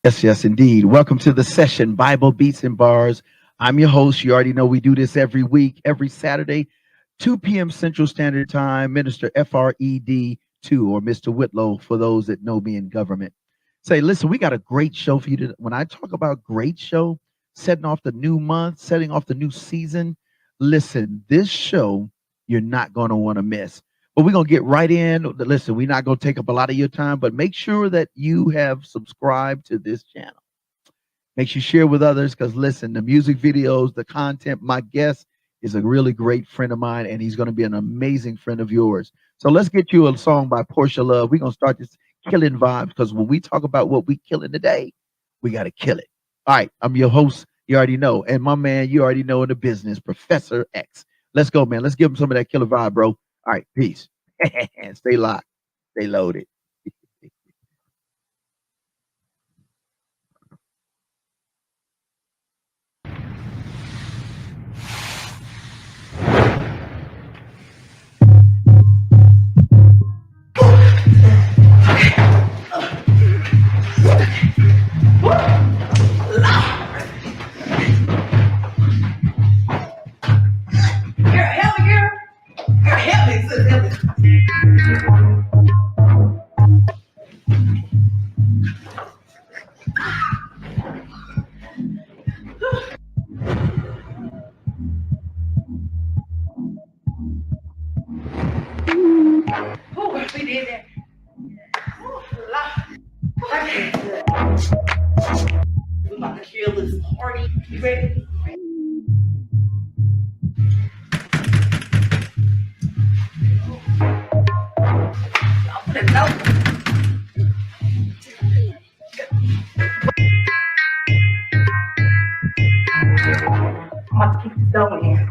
Yes, yes, indeed. Welcome to the session, Bible Beats and Bars. I'm your host. You already know we do this every week, every Saturday, 2 p.m. Central Standard Time. Minister FRED2 or Mr. Whitlow for those that know me in government. Say, listen, we got a great show for you today. When I talk about great show, setting off the new month, setting off the new season, listen, this show you're not going to want to miss. But we're going to get right in. Listen, we're not going to take up a lot of your time, but make sure that you have subscribed to this channel. Make sure you share with others because, listen, the music videos, the content, my guest is a really great friend of mine, and he's going to be an amazing friend of yours. So let's get you a song by Portia Love. We're going to start this killing vibes because when we talk about what we killing today, we got to kill it. All right, I'm your host. You already know. And my man, you already know in the business, Professor X. Let's go, man. Let's give him some of that killer vibe, bro. All right, peace. Stay locked. Stay loaded. We did that. We're about to kill this party. You ready? Y'all put a note. I'm about to keep this going here.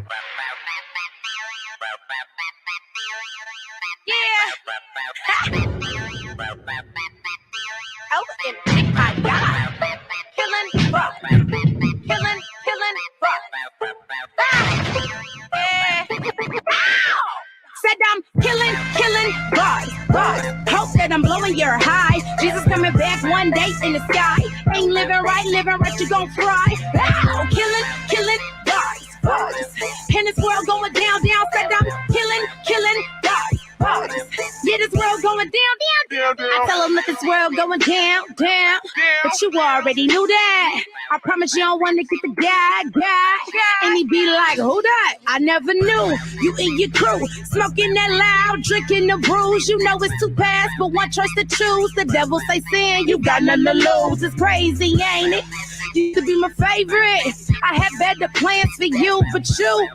Oh, my God. Killing rock. Killing rock. Said I'm killing bars. Hope that I'm blowing your high. Jesus coming back one day in the sky. Ain't living right, you gon' fry. Ow, killing bars. In this world going down. Said I'm killing bars. Yeah, this world going down. I tell them, look, this world going down. But you already knew that. I promise you don't want to get the guy. And he be like, who that? I never knew. You and your crew, smoking that loud, drinking the brews. You know it's two paths, but one choice to choose. The devil say sin, you got nothing to lose. It's crazy, ain't it? You used to be my favorite. I had better plans for you, but you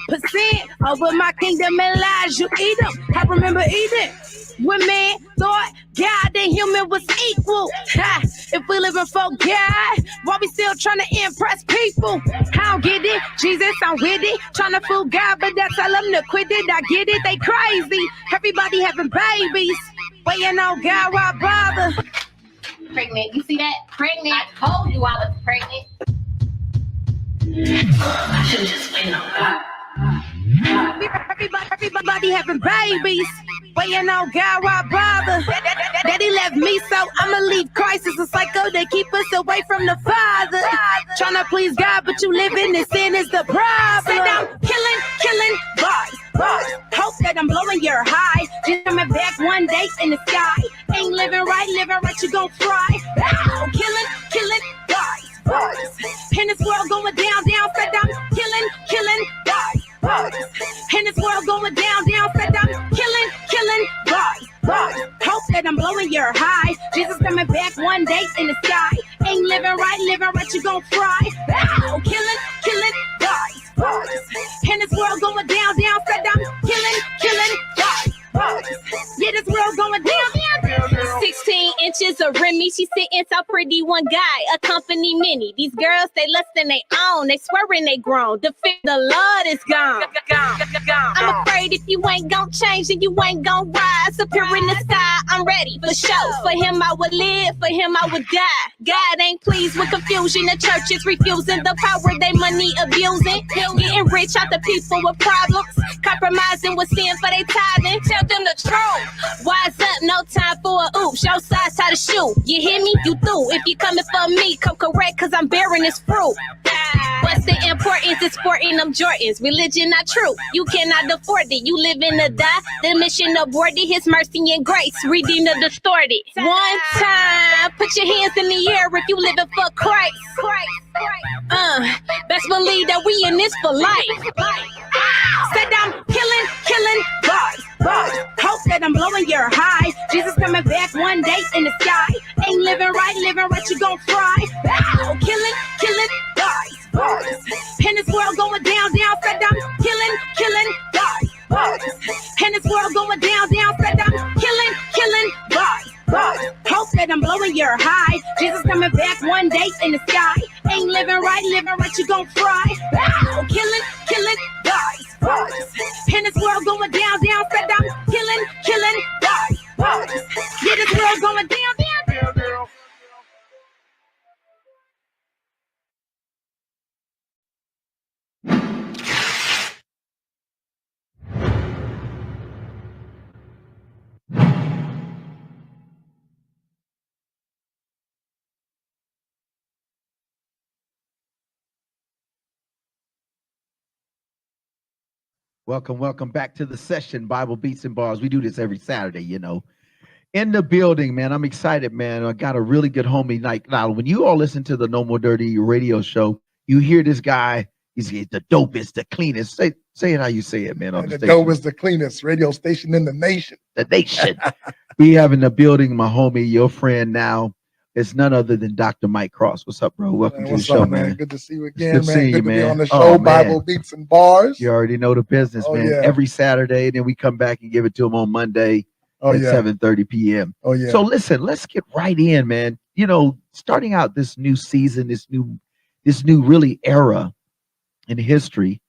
percent over my kingdom and lies. You eat them. I remember eating. When man thought God and human was equal. Ha, if we living for God, why we still trying to impress people? I don't get it. Jesus, I'm with it. Trying to fool God, but I tell them to quit it. I get it. They crazy. Everybody having babies. Waiting on God, why bother? Pregnant. You see that? Pregnant. I told you I was pregnant. I should have just waited on God. Everybody having babies. Waiting on God, why bother? Daddy left me, so I'ma leave Christ as a psycho to keep us away from the Father. Trying to please God, but you living in sin is the problem. Said I'm killing bars. Hope that I'm blowing your high. Just coming back one day in the sky. Ain't living right, you gon' fry. Ow, killing bars. In this world going down. Said I'm killing bars. In this world going down. Said I'm killing bars. Hope that I'm blowing your high. Jesus coming back one day in the sky. Ain't living right, you gon' fry. Ow, killing bars. In this world going down. Said I'm killing bars. Yeah, this world going down. 16 inches of Remy, she sitting so pretty. One guy, a company mini. These girls, they less than they own. They swearing they grown. The Lord is gone. I'm afraid if you ain't gon' change, then you ain't gon' rise. Up here in the sky, I'm ready for show. For him I would live, for him I would die. God ain't pleased with confusion. The church is refusing the power they money abusing. Getting rich out the people with problems. Compromising with sin for they tithing. Tell them the truth. Wise up, no time for a oops. Your side, tie the shoe. You hear me? You through. If you coming for me, come correct, cause I'm bearing this fruit. What's the importance of sporting them Jordans? Religion not true. You cannot afford it. You live in the die. The mission aborted. His mercy and grace. Redeemed the distorted. One time. Put your hands in the air if you living for Christ. Best believe that we in this for life. Said I'm killing bars. Hope that I'm blowing your high. Jesus coming back one day in the sky. Ain't living right, you gon' fry. Ow, killing bars. And this world going down. Said I'm killing bars. And this world going down. Said I'm killing bars. Hope that I'm blowing your high. Jesus coming back one day in the sky. Ain't living right, you gon' fry. Ow, killing bars. And this world going down. Said I'm killing bars. Yeah, this world going down. Welcome back to the session, Bible Beats and Bars. We do this every Saturday, In the building, man. I'm excited, man. I got a really good homie. Like, now, when you all listen to the No More Dirty radio show, you hear this guy. He's the dopest, the cleanest. Say it how you say it, man. On the dopest, the cleanest radio station in the nation. The nation. We have in the building, my homie, your friend now. It's none other than Dr. Mike Cross. What's up, bro? Welcome to the show, man. Good to see you again, man. Good to man. Be on the show, Bible Beats and Bars. You already know the business, man. Yeah. Every Saturday, then we come back and give it to him on Monday at 7:30 p.m. So listen, let's get right in, man. Starting out this new season, this new really era in history,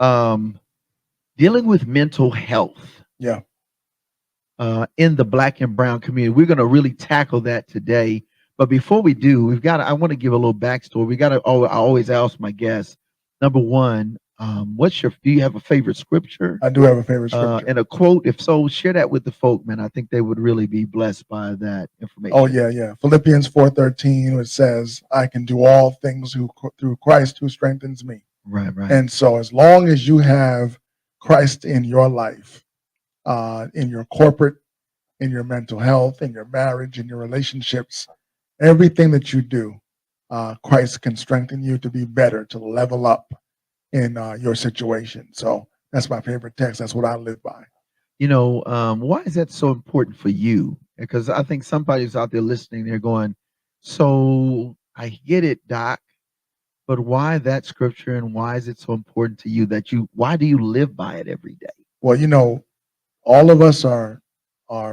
dealing with mental health. Yeah. In the Black and brown community. We're going to really tackle that today. But before we do, I want to give a little backstory. I always ask my guests, number one, do you have a favorite scripture? I do have a favorite scripture. And a quote. If so, share that with the folk, man. I think they would really be blessed by that information. Oh, yeah. Philippians 4:13, which says, I can do all things through Christ who strengthens me. Right. And so as long as you have Christ in your life, in your corporate, in your mental health, in your marriage, in your relationships, everything that you do, Christ can strengthen you to be better, to level up in your situation. So that's my favorite text. That's what I live by. Why is that so important for you? Because I think somebody's out there listening, they're going, so I get it, Doc, but why that scripture and why is it so important to you why do you live by it every day? Well, all of us are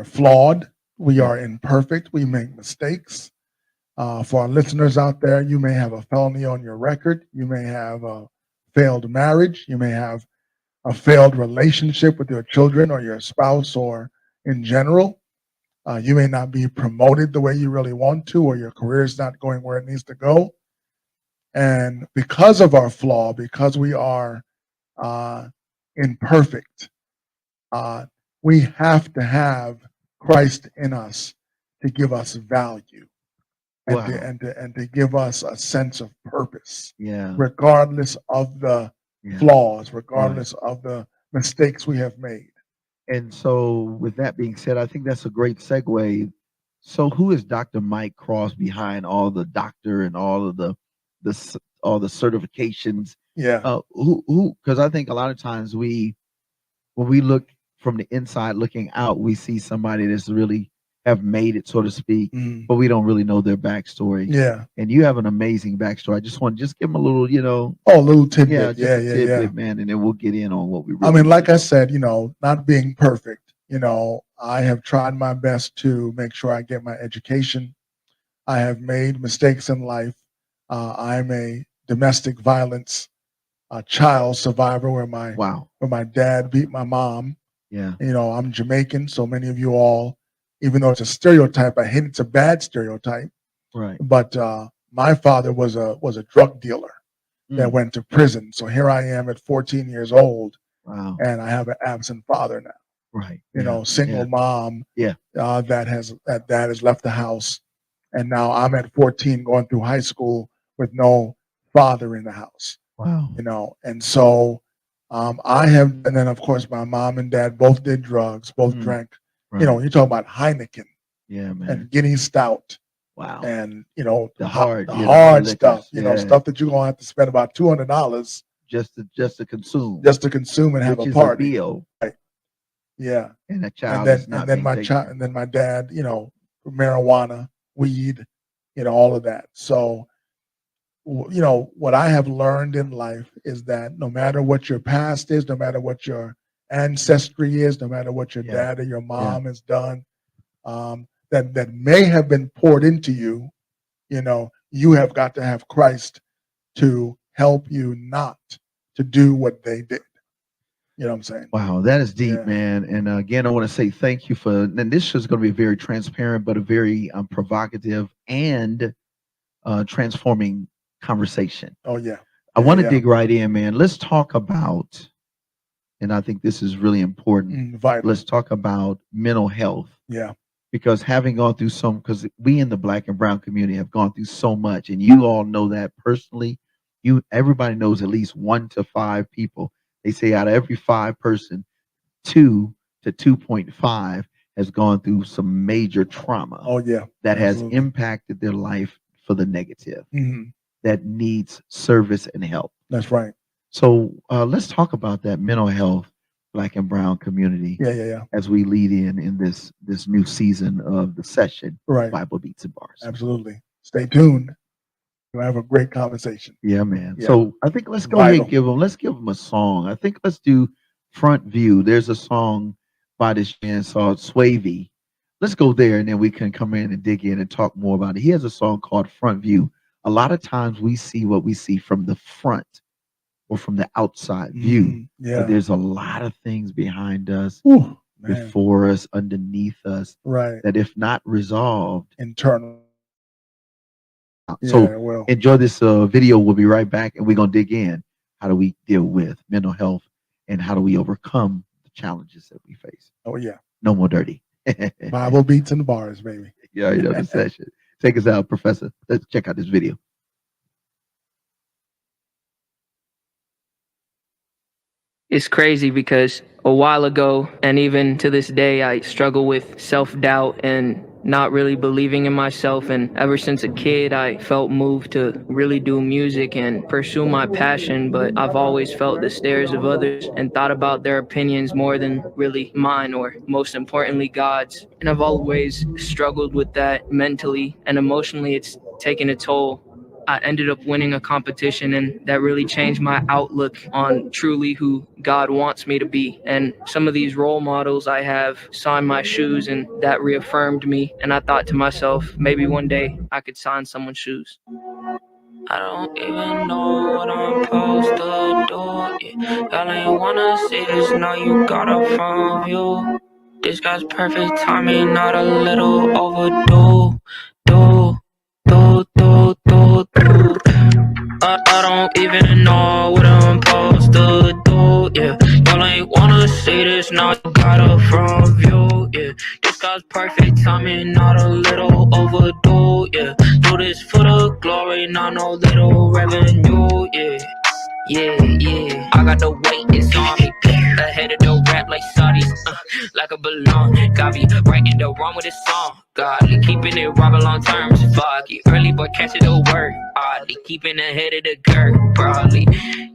flawed. We are imperfect. We make mistakes. For our listeners out there, you may have a felony on your record. You may have a failed marriage. You may have a failed relationship with your children or your spouse or in general. You may not be promoted the way you really want to, or your career is not going where it needs to go. And because of our flaw, because we are imperfect, we have to have Christ in us to give us value. And to give us a sense of purpose, regardless of the flaws, regardless of the mistakes we have made. And so, with that being said, I think that's a great segue. So, who is Dr. Mike Cross behind all the doctor and all of the certifications? Yeah. Who? Because I think a lot of times when we look from the inside looking out, we see somebody that's really have made it, so to speak, but we don't really know their backstory. Yeah. And you have an amazing backstory. I just want to give them a little, a little tidbit. Tidbit, man, and then we'll get in on what we really like I said, not being perfect, I have tried my best to make sure I get my education. I have made mistakes in life. I'm a domestic violence child survivor where my dad beat my mom. Yeah. I'm Jamaican, so many of you all, even though it's a stereotype, I hate it's a bad stereotype. Right. But my father was a drug dealer that went to prison. So here I am at 14 years old. Wow. And I have an absent father now. Right. Single mom. Yeah. That has left the house. And now I'm at 14 going through high school with no father in the house, Wow. and so and then of course my mom and dad both did drugs, both drank, Right. you talk about Heineken Yeah, man. and Guinness Stout Wow. and, The hard stuff, liquors, stuff that you're going to have to spend about $200 just to consume, and have which a is party. bill, Yeah. and a And child then is not and then being my taken. child and then my dad, marijuana, weed, all of that. So what I have learned in life is that no matter what your past is, no matter what your ancestry is, no matter what your Yeah. dad or your mom has done, that may have been poured into you, you have got to have Christ to help you not to do what they did. You know what I'm saying? Wow, that is deep, Yeah. man. And again, I want to say thank you for. And this is going to be very transparent, but a very provocative and transforming conversation. Oh yeah. I want to yeah. dig right in, man. Let's talk about, and I think this is really important. Vital. Let's talk about mental health. Yeah. Because having gone through because we in the Black and brown community have gone through so much, and you all know that personally. Everybody knows at least 1 to 5 people. They say out of every 5 person, 2 to 2.5 has gone through some major trauma. Oh yeah. That Absolutely. has impacted their life for the negative. Mhm. That needs service and help. That's right. So let's talk about that mental health, Black and brown community. Yeah. As we lead in this new season of the session, Right. Bible Beats and Bars. Absolutely. Stay tuned. We'll have a great conversation. Yeah, man. Yeah. So I think let's go ahead and Vital. let's give them a song. I think let's do Front View. There's a song by this man called Swavey. Let's go there and then we can come in and dig in and talk more about it. He has a song called Front View. A lot of times we see what we see from the front or from the outside view. Mhm. Yeah. But there's a lot of things behind us, Whew, man. before us, underneath us, Right. that if not resolved. Internal. So Yeah, well. enjoy this video. We'll be right back and we're going to dig in. How do we deal with mental health and how do we overcome the challenges that we face? Oh yeah. No more dirty. Bible Beats and Bars, baby. Yeah, the session. Take us out, Professor. Let's check out this video. It's crazy because a while ago, and even to this day, I struggle with self-doubt and not really believing in myself. And ever since a kid, I felt moved to really do music and pursue my passion. But I've always felt the stares of others and thought about their opinions more than really mine, or most importantly, God's. And I've always struggled with that mentally and emotionally. It's taken a toll. I ended up winning a competition, and that really changed my outlook on truly who God wants me to be. And some of these role models I have saw in my shoes, and that reaffirmed me. And I thought to myself, maybe one day I could sign someone's shoes. I don't even know what I'm supposed to do. Yeah. Y'all ain't wanna see this, now you got a front view. This guy's perfect timing, not a little overdue. I don't even know what I'm supposed to do, yeah. Y'all ain't wanna see this, now you got a front view, yeah. This guy's perfect timing, not a little overdue, yeah. Do this for the glory, not no little revenue, yeah. Yeah. I got the weight, it's on me. Ahead of the rap like Saudis, like a balloon. Got me right in the wrong with this song. Godly, keeping it rubber long terms. Foggy, early but catching the word. Oddly, keeping ahead of the curve. Broadly,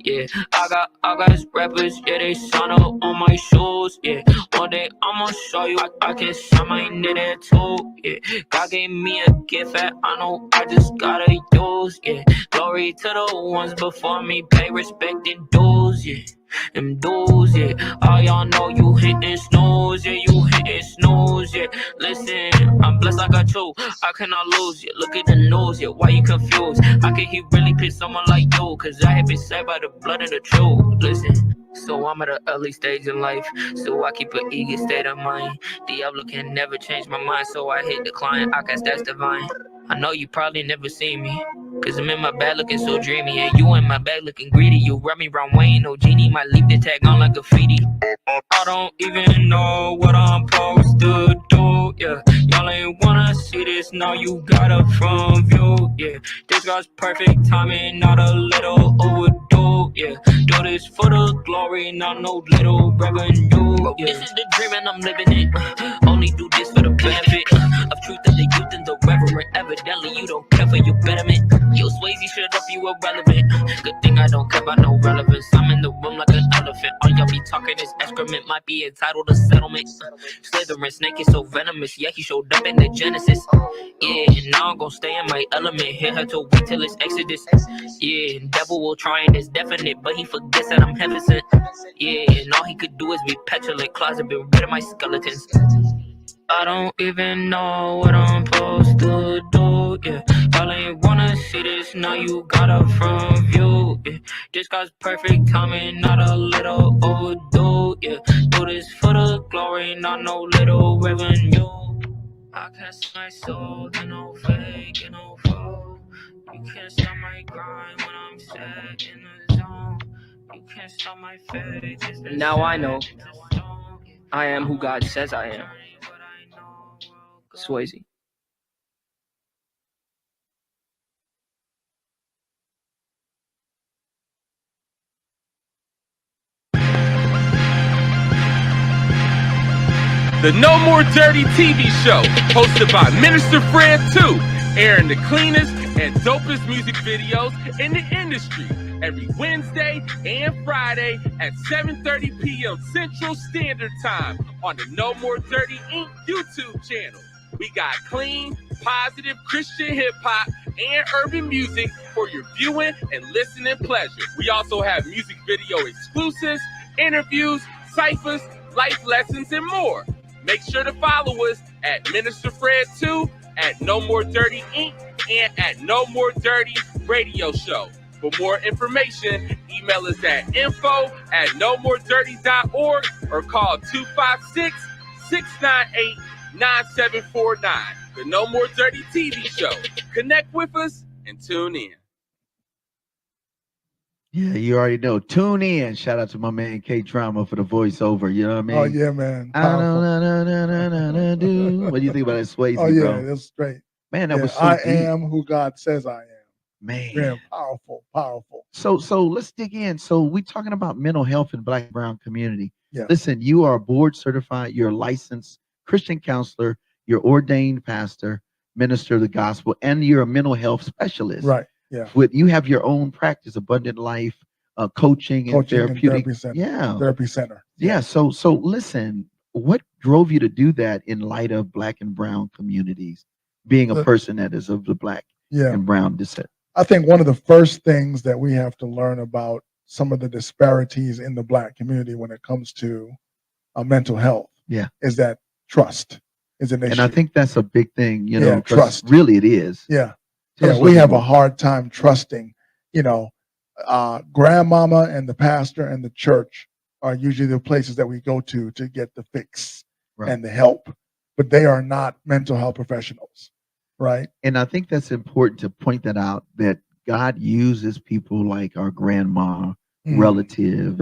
yeah. I got rappers, yeah, they sign up on my shoes, yeah. One day I'ma show you I can sign my knitted too, yeah. God gave me a gift that I know I just gotta use, yeah. Glory to the ones before me, pay respect and dues, yeah. Them dudes, yeah. All y'all know you hitting snooze, yeah. You hitting snooze, yeah. Listen, I'm blessed like I chose. I cannot lose, yeah. Look at the news, yeah. Why you confused? How can he really pick someone like you? Cause I have been saved by the blood and the truth. Listen. So I'm at an early stage in life, so I keep an eager state of mind. Diablo can never change my mind, so I hit decline. I guess that's divine. I know you probably never seen me, cause I'm in my bed looking so dreamy, and you in my bag looking greedy. You rub me round Wayne, no genie, might leave the tag on like graffiti. I don't even know what I'm supposed to do, yeah. Y'all ain't ain't wanna see this, now you got a front view, yeah. This God's perfect timing, not a little overdue, yeah. Do this for the glory, not no little revenue, yeah. This is the dream and I'm living it. Only do this for the benefit of truth of the youth and the reverend. Evidently you don't care for your betterment. Yo, Swayze, shut up, you irrelevant. Good thing I don't care about no relevance. I'm in the room like an elephant. All y'all be talking is excrement, might be entitled to settlement. Slytherin snake is so venomous, yeah, he showed up in the Genesis. Yeah, and now I'm gonna stay in my element. Here had to wait till it's Exodus. Yeah, and devil will try and it's definite, but he forgets that I'm heaven sent. Yeah, and all he could do is be petulant. Closet been rid of my skeletons. I don't even know what I'm supposed to do, yeah. Y'all ain't wanna see this, now you got a front view, yeah. This guy's perfect timing, not a little overdue, yeah. Do this for the glory, not no little revenue. I can't see my soul, there's no fake, and no foe. You can't stop my grind when I'm set in the zone. You can't stop my faith. Now I know I am who God says I am. Swayze. The No More Dirty TV show, hosted by Minister Fred 2, airing the cleanest and dopest music videos in the industry every Wednesday and Friday at 7:30 p.m. Central Standard Time on the No More Dirty Inc. YouTube channel. We got clean, positive Christian hip-hop and urban music for your viewing and listening pleasure. We also have music video exclusives, interviews, ciphers, life lessons, and more. Make sure to follow us at Minister Fred 2, at No More Dirty Inc., and at No More Dirty Radio Show. For more information, email us at info@nomoredirty.org or call 256-698-9749. The No More Dirty TV show. Connect with us and tune in. Yeah, you already know. Tune in. Shout out to my man K Drama for the voiceover. You know what I mean? Oh yeah, man. I don't know. What do you think about that Swayze, Oh yeah, bro? that's great. Man, that Yeah, was so I deep. am who God says I am. Man. Yeah, powerful, powerful. So let's dig in. So we're talking about mental health in Black and Brown community. Yeah. Listen, you are board certified, you're a licensed Christian counselor, you're ordained pastor, minister of the gospel, and you're a mental health specialist. Right. Yeah. You have your own practice, Abundant Life, coaching and therapeutic. Therapy center. Yeah. Therapy center. Yeah. So listen, what drove you to do that in light of Black and Brown communities, being a person that is of the Black and Brown descent? I think one of the first things that we have to learn about some of the disparities in the Black community when it comes to mental health is that trust is an issue. And I think that's a big thing, you know, trust. Really it is. Yeah. Tell us We have more. a hard time trusting, you know, grandmama and the pastor and the church are usually the places that we go to get the fix and the help, but they are not mental health professionals. Right. And I think that's important to point that out, that God uses people like our grandma, relatives,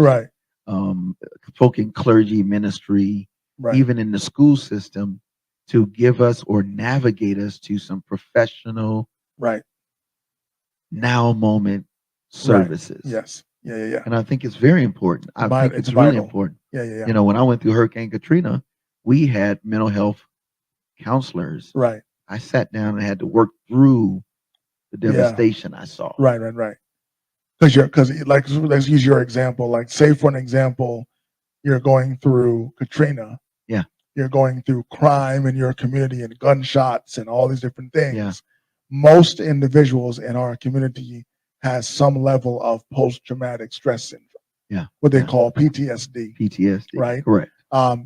folk in clergy ministry, even in the school system, to give us or navigate us to some professional, now moment services. Yes. Yeah. And I think it's very important. I think it's really important. Yeah. You know, when I went through Hurricane Katrina, we had mental health counselors. Right. I sat down and had to work through the devastation I saw. Right. Because like, let's use your example. Like, say for an example, you're going through Katrina. Yeah. You're going through crime in your community and gunshots and all these different things. Yeah. Most individuals in our community has some level of post-traumatic stress syndrome. Yeah. What they call PTSD. PTSD. Right. Correct.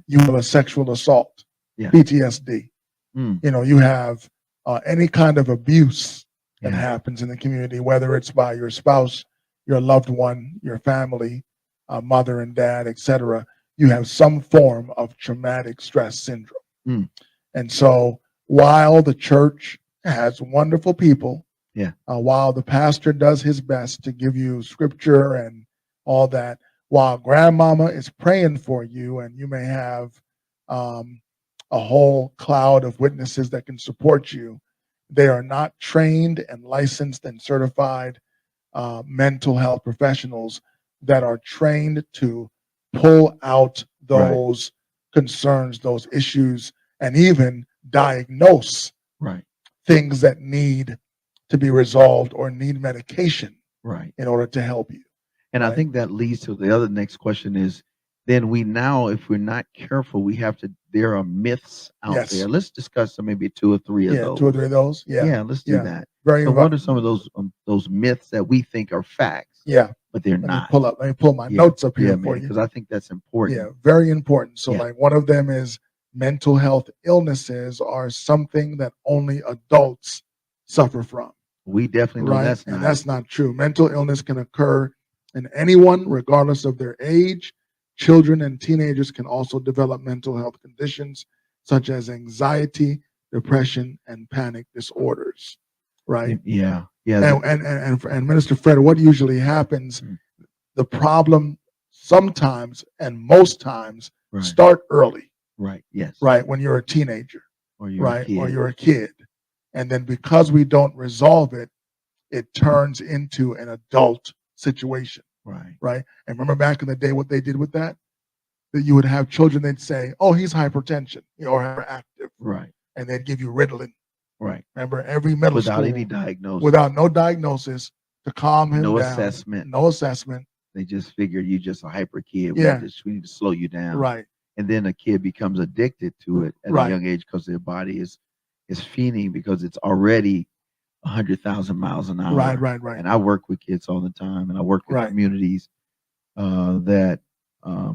You have a sexual assault. Yeah. PTSD. You know, you have any kind of abuse that happens in the community, whether it's by your spouse, your loved one, your family, mother and dad, etc. You have some form of traumatic stress syndrome. And so while the church has wonderful people, while the pastor does his best to give you scripture and all that, while grandmama is praying for you and you may have a whole cloud of witnesses that can support you. They are not trained and licensed and certified mental health professionals that are trained to pull out those concerns, those issues, and even diagnose Right. things that need to be resolved or need medication Right. in order to help you. And I Right. think that leads to the other next question is then we now, if we're not careful, we have to, there are myths out Yes. there. Let's discuss some, maybe two or three of Yeah, those. 2 or 3 of those. Yeah. Yeah, let's do Yeah. that. Very So invi- what are some of those myths that we think are facts, Yeah. but they're Let me not? pull my Yeah, notes up yeah, here man, for you. because I think that's important. Yeah, very important. So Yeah. like one of them is mental health illnesses are something that only adults suffer from. We definitely know Right. that's And not. that's not true. Mental illness can occur in anyone, regardless of their age. Children and teenagers can also develop mental health conditions such as anxiety, depression, and panic disorders. Right. Yeah, yeah. And Minister Fred, what usually happens, Mm. the problem sometimes and most times Right. start early, Right. Yes. right? When you're a teenager, Or you're a right? Or kid. you're a kid. And then because we don't resolve it, it turns into an adult situation, Right. right? And remember back in the day what they did with that? That you would have children, they'd say, oh, he's hypertension, or hyperactive. Right. And they'd give you Ritalin. Right. Remember, every middle Without school, any diagnosis. without no diagnosis to calm him No down. assessment. No assessment. They just figure you just a hyper kid. Yeah. We need to slow you down. Right. And then a kid becomes addicted to it at Right. a young age because their body is feeding because it's already 100,000 miles an hour. Right. And I work with kids all the time, and I work with Right. communities that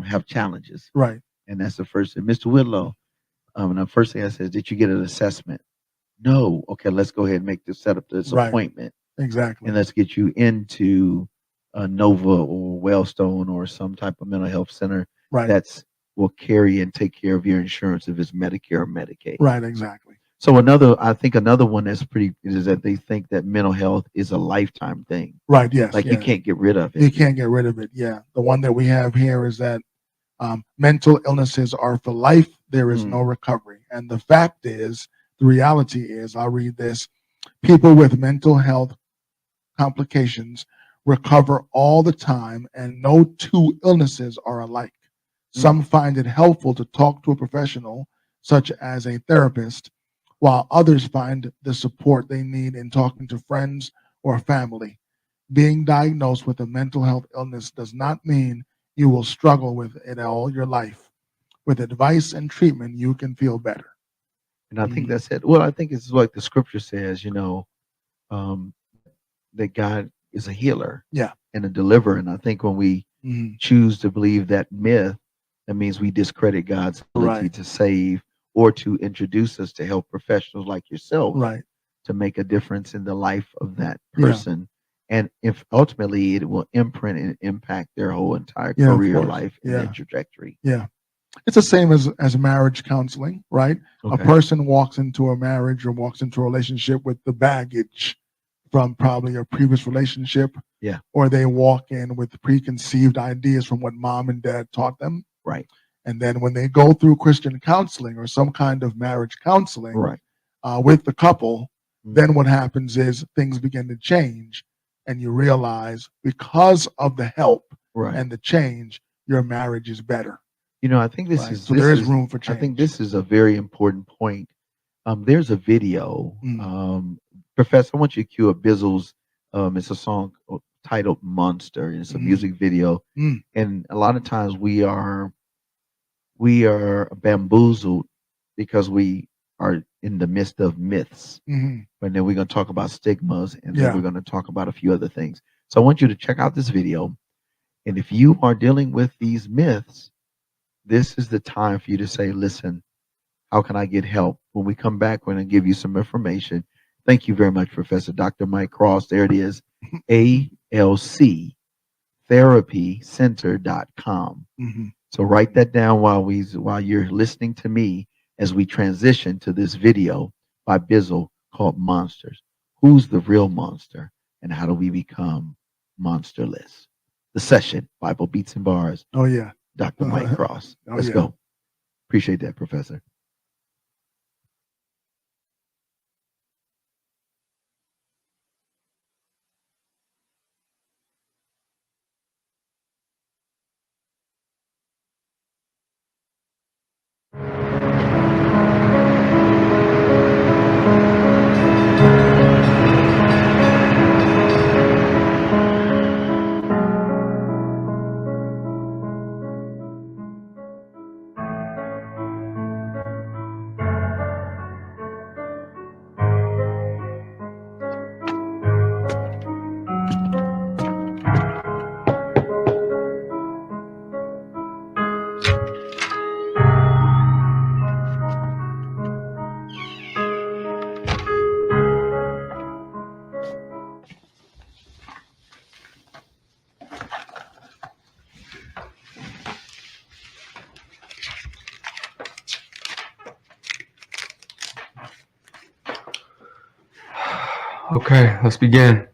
have challenges. Right. And that's the first thing. Mr. Whitlow, and the first thing I said, did you get an assessment? No. Okay, let's go ahead and set up this Right. appointment. Exactly. And let's get you into Nova or Wellstone or some type of mental health center Right. that's will carry and take care of your insurance if it's Medicare or Medicaid. Right. Exactly. So I think another one that's pretty is that they think that mental health is a lifetime thing. Right. Yes. Like yeah. you can't get rid of it. You can't get rid of it. Yeah. The one that we have here is that mental illnesses are for life. There is no recovery. And the fact is, the reality is, I'll read this: people with mental health complications recover all the time, and no two illnesses are alike. Some find it helpful to talk to a professional, such as a therapist, while others find the support they need in talking to friends or family. Being diagnosed with a mental health illness does not mean you will struggle with it all your life. With advice and treatment, you can feel better. And I think that's it. Well, I think it's like the scripture says, that God is a healer, Yeah. and a deliverer. And I think when we choose to believe that myth, that means we discredit God's ability Right. to save or to introduce us to health professionals like yourself Right. to make a difference in the life of that Yeah. person. And if ultimately it will imprint and impact their whole entire Yeah, of career, course. life, and Yeah. their trajectory. Yeah. It's the same as marriage counseling, right? A Okay. person walks into a marriage or walks into a relationship with the baggage from probably a previous relationship. Yeah. Or they walk in with preconceived ideas from what mom and dad taught them. Right. And then when they go through Christian counseling or some kind of marriage counseling Right. with the couple, Mhm. then what happens is things begin to change, and you realize because of the help Right. and the change, your marriage is better. I think this Right. is So this there is is room for I change. think this is a very important point. There's a video. Professor, I want you to cue up Bizzle's. It's a song titled "Monster." And it's a music video, and a lot of times we are bamboozled because we are in the midst of myths. Mhm. And then we're going to talk about stigmas, and Yeah. then we're going to talk about a few other things. So I want you to check out this video. And if you are dealing with these myths, this is the time for you to say, listen, how can I get help? When we come back, we're going to give you some information. Thank you very much, Professor Dr. Mike Cross. There it is, alctherapycenter.com. Mhm. So write that down while you're listening to me as we transition to this video by Bizzle called Monsters. Who's the real monster, and how do we become monsterless? The session, Bible Beats and Bars, Oh yeah. Dr. Mike Cross. Oh, Let's yeah. go. Appreciate that, Professor. Okay, let's begin.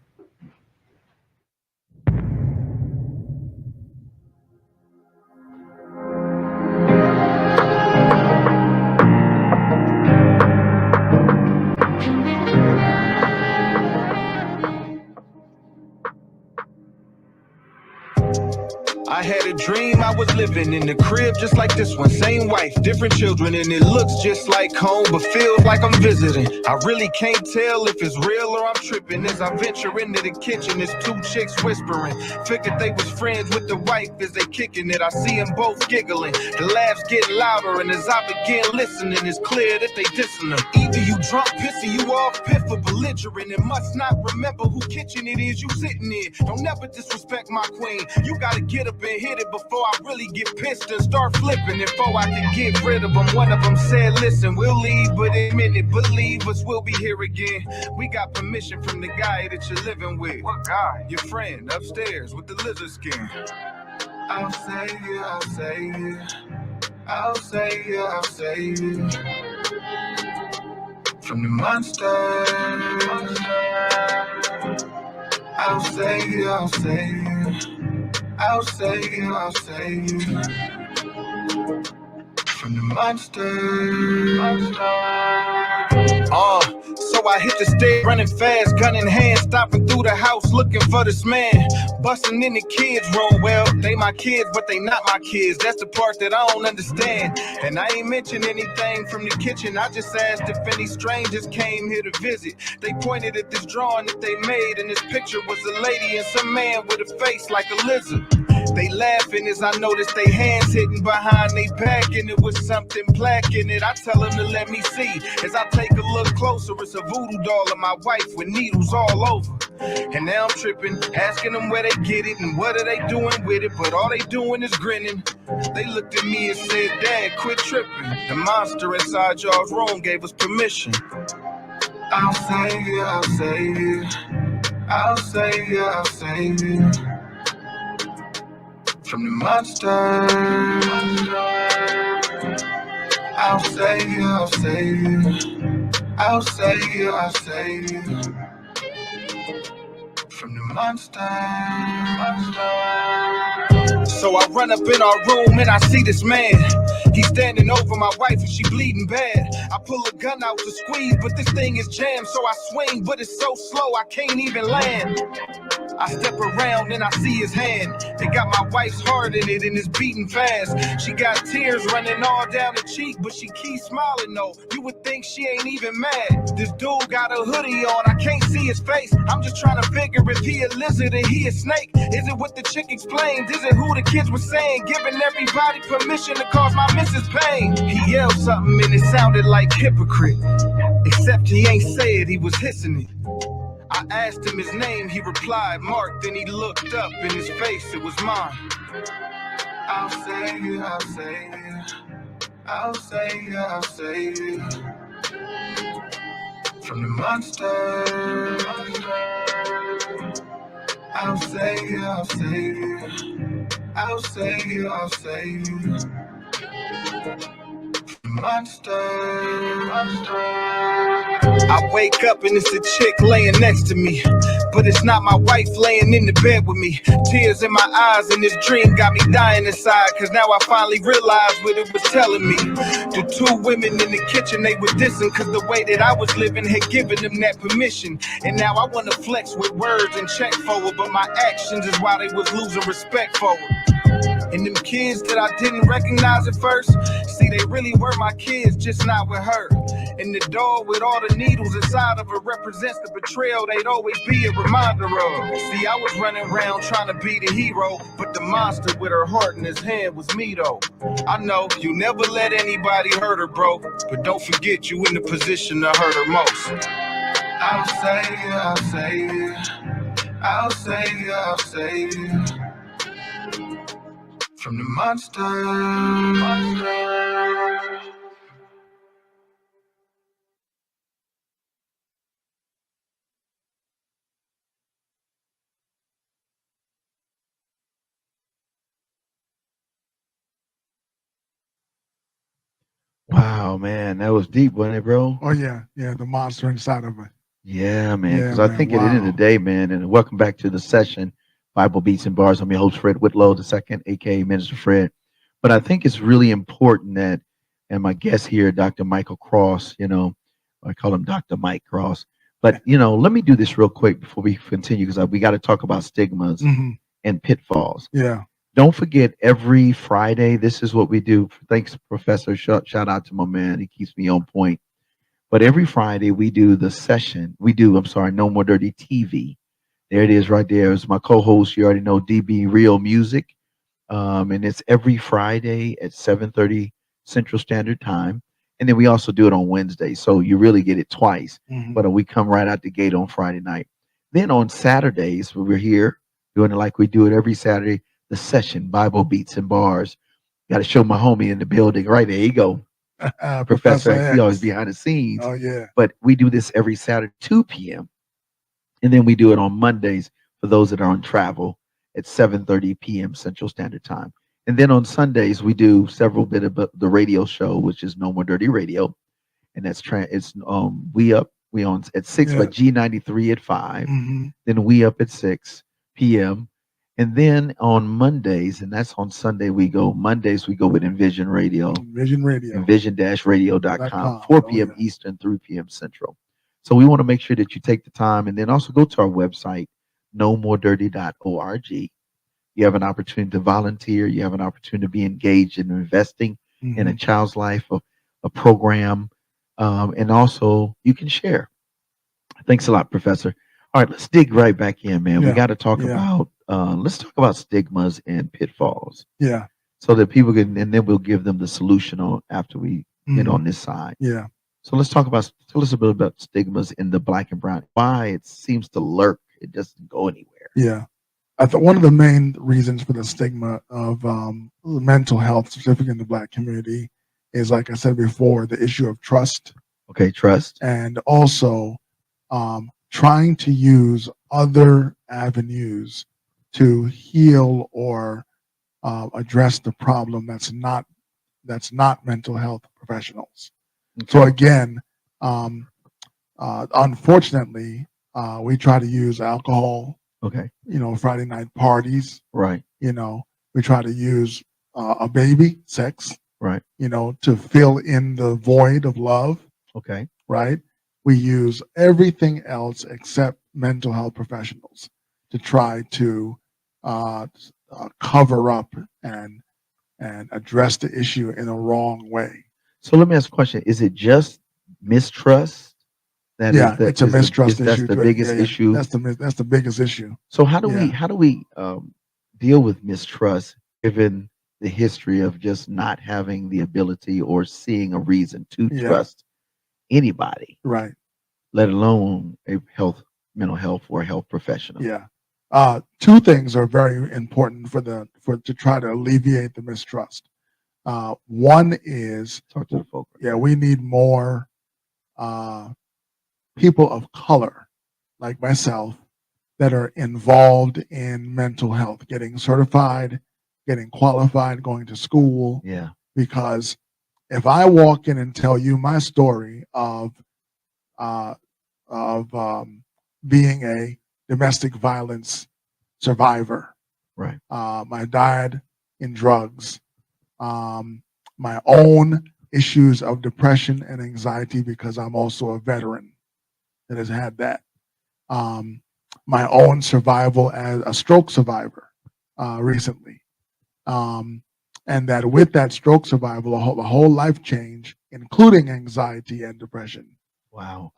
I had a dream I was living in a crib just like this one. Same wife, different children, and it looks just like home, but feels like I'm visiting. I really can't tell if it's real or I'm tripping. As I venture into the kitchen, there's two chicks whispering. Figured they was friends with the wife as they kicking it. I see them both giggling. The laughs get louder, and as I begin listening, it's clear that they dissing them. Either you drunk, pissing you off, piff or belligerent, and must not remember who kitchen it is you sitting in. Don't never disrespect my queen. You gotta get up and hit it before I really get pissed and start flipping. Before I can get rid of them, one of them said, listen, we'll leave, but in a minute, believe us, we'll be here again. We got permission from the guy that you're living with. What guy? Your friend upstairs with the lizard skin. I'll save you, I'll save you. I'll save you, I'll save you. From the monster. I'll save you, I'll save you. I'll save you, I'll save you. From the monster. So I hit the stairs, running fast, gun in hand, stopping through the house, looking for this man. Busting in the kids' room. Well, they my kids, but they not my kids. That's the part that I don't understand. And I ain't mentioned anything from the kitchen. I just asked if any strangers came here to visit. They pointed at this drawing that they made, and this picture was a lady and some man with a face like a lizard. They laughing as I notice they hands hitting behind they back, and it was something black in it. I tell them to let me see. As I take a look closer, it's a voodoo doll of my wife with needles all over. And now I'm tripping, asking them where they get it and what are they doing with it, but all they doing is grinning. They looked at me and said, Dad, quit tripping. The monster inside y'all's room gave us permission. I'll save you, I'll save you. I'll save you, I'll save you. From the monster. I'll save you, I'll save you. I'll save you, I'll save you. From the monster. So I run up in our room and I see this man. He's standing over my wife and she bleeding bad. I pull a gun out to squeeze, but this thing is jammed. So I swing, but it's so slow I can't even land. I step around and I see his hand. It got my wife's heart in it and it's beating fast. She got tears running all down her cheek, but she keeps smiling though. You would think she ain't even mad. This dude got a hoodie on, I can't see his face. I'm just trying to figure if he a lizard or he a snake. Is it what the chick explained? Is it who the kids were saying? Giving everybody permission to cause my missus pain. He yelled something and it sounded like hypocrite. Except he ain't say it, he was hissing it. I asked him his name, he replied, Mark, then he looked up, in his face, it was mine. I'll save you, I'll save you. I'll save you, I'll save you. From the monster. I'll save you, I'll save you. I'll save you, I'll save you. Monster. I wake up and it's a chick laying next to me, but it's not my wife laying in the bed with me. Tears in my eyes and this dream got me dying inside, cause now I finally realized what it was telling me. The two women in the kitchen, they were dissing cause the way that I was living had given them that permission. And now I wanna flex with words and check forward, but my actions is why they was losing respect for it. And them kids that I didn't recognize at first, see, they really were my kids, just not with her. And the doll with all the needles inside of her represents the betrayal they'd always be a reminder of. See, I was running around trying to be the hero, but the monster with her heart in his hand was me though. I know, you never let anybody hurt her, bro, but don't forget you in the position to hurt her most. I'll save you, I'll save you. I'll save you, I'll save you. From the monster. Wow, man, that was deep, wasn't it, bro? Oh yeah, the monster inside of Yeah, man. Yeah, Because I man. think at the end of the Wow. day, man, and welcome back to the session, Bible Beats and Bars. I'm your host, Fred Whitlow II, aka Minister Fred. But I think it's really important that, and my guest here, Dr. Michael Cross, I call him Dr. Mike Cross. But let me do this real quick before we continue, because we got to talk about stigmas Hmm. and pitfalls. Yeah. Don't forget, every Friday, this is what we do. Thanks, Professor. Shout out to my man. He keeps me on point. But every Friday we do the session. I'm sorry, No More Dirty TV. There it is right there. It's my co-host. You already know, DB Real Music. And it's every Friday at 7:30 Central Standard Time. And then we also do it on Wednesday. So you really get it twice. Hmm. But we come right out the gate on Friday night. Then on Saturdays, when we're here doing it like we do it every Saturday, the session, Bible Beats and Bars. Got to show my homie in the building. Right there you go. Professor Professor, he always X. behind the scenes. Oh yeah. But we do this every Saturday, 2 p.m. And then we do it on Mondays for those that are on travel at 7:30 p.m. Central Standard Time. And then on Sundays, we do several bit of the radio show, which is No More Dirty Radio. And it's we on at 6, Yeah. but G93 at 5. Hmm. Then we up at 6 p.m. And then on Mondays, and that's on Mondays we go with Envision Radio, Vision Radio. envision-radio.com, .com. 4 Oh, p.m. yeah. Eastern, 3 p.m. Central. So we want to make sure that you take the time, and then also go to our website, nomoredirty.org. You have an opportunity to volunteer. You have an opportunity to be engaged in investing in a Mhm. child's life, a program, and also you can share. Thanks a lot, Professor. All right, let's dig right back in, man. We Yeah. got to talk Yeah. about let's talk about stigmas and pitfalls, Yeah. so that people can, and then we'll give them the solution on after we get Mhm. on this side. Yeah. So tell us a bit about stigmas in the black and brown. Why it seems to lurk, it doesn't go anywhere. Yeah. I thought one of the main reasons for the stigma of mental health, specifically in the Black community, is, like I said before, the issue of trust, Okay, trust. and also trying to use other avenues to heal or address the problem that's not mental health professionals. So Okay. again, um, unfortunately, we try to use alcohol, Okay. Friday night parties. Right. We try to use a baby, sex, Right. to fill in the void of love, Okay. right? We use everything else except mental health professionals to try to cover up and address the issue in a wrong way. So let me ask a question. Is it just mistrust that Yeah, it's a mistrust that's issue. the Yeah, biggest yeah. issue? That's the biggest issue. So Yeah. how do we deal with mistrust, given the history of just not having the ability or seeing a reason to Yeah. trust anybody, Right. let alone a mental health or a health professional? Yeah. Two things are very important to try to alleviate the mistrust. One is, Talk to the folk. yeah, we need more people of color like myself that are involved in mental health, getting certified, getting qualified, going to school. Yeah. Because if I walk in and tell you my story of uh, being a domestic violence survivor, Right. my died in drugs, my own issues of depression and anxiety because I'm also a veteran that has had that, my own survival as a stroke survivor recently, and that with that stroke survival, a whole life change, including anxiety and depression. Wow.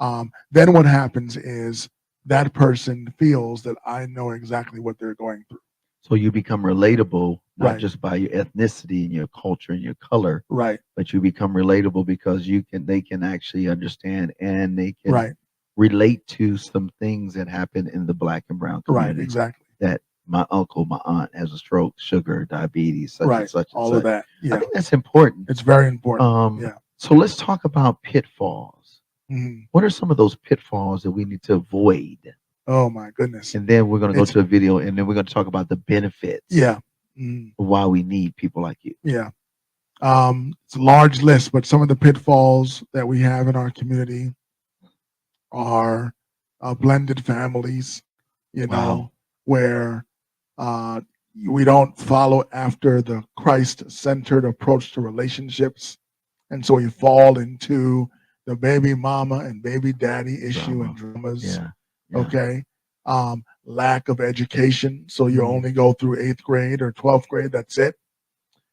Then what happens is that person feels that I know exactly what they're going through. So you become relatable, not Right. just by your ethnicity and your culture and your color, Right. but you become relatable because they can actually understand, and they can Right. relate to some things that happen in the black and brown Right. community. Exactly. That my uncle, my aunt has a stroke, sugar, diabetes, such and Right. such and All such. of that. I Yeah. think that's important. It's very important. Yeah. So let's talk about pitfalls. Mhm. What are some of those pitfalls that we need to avoid? Oh my goodness. And then we're going to go It's- to a video, and then we're going to talk about the benefits. Yeah. Mhm. Of why we need people like you. Yeah. It's a large list, but some of the pitfalls that we have in our community are blended families, you know, Wow. where we don't follow after the Christ-centered approach to relationships. And so we fall into the baby mama and baby daddy issue and dramas. Yeah. Yeah. Okay. Lack of education. So you Mm. only go through 8th grade or 12th grade. That's it.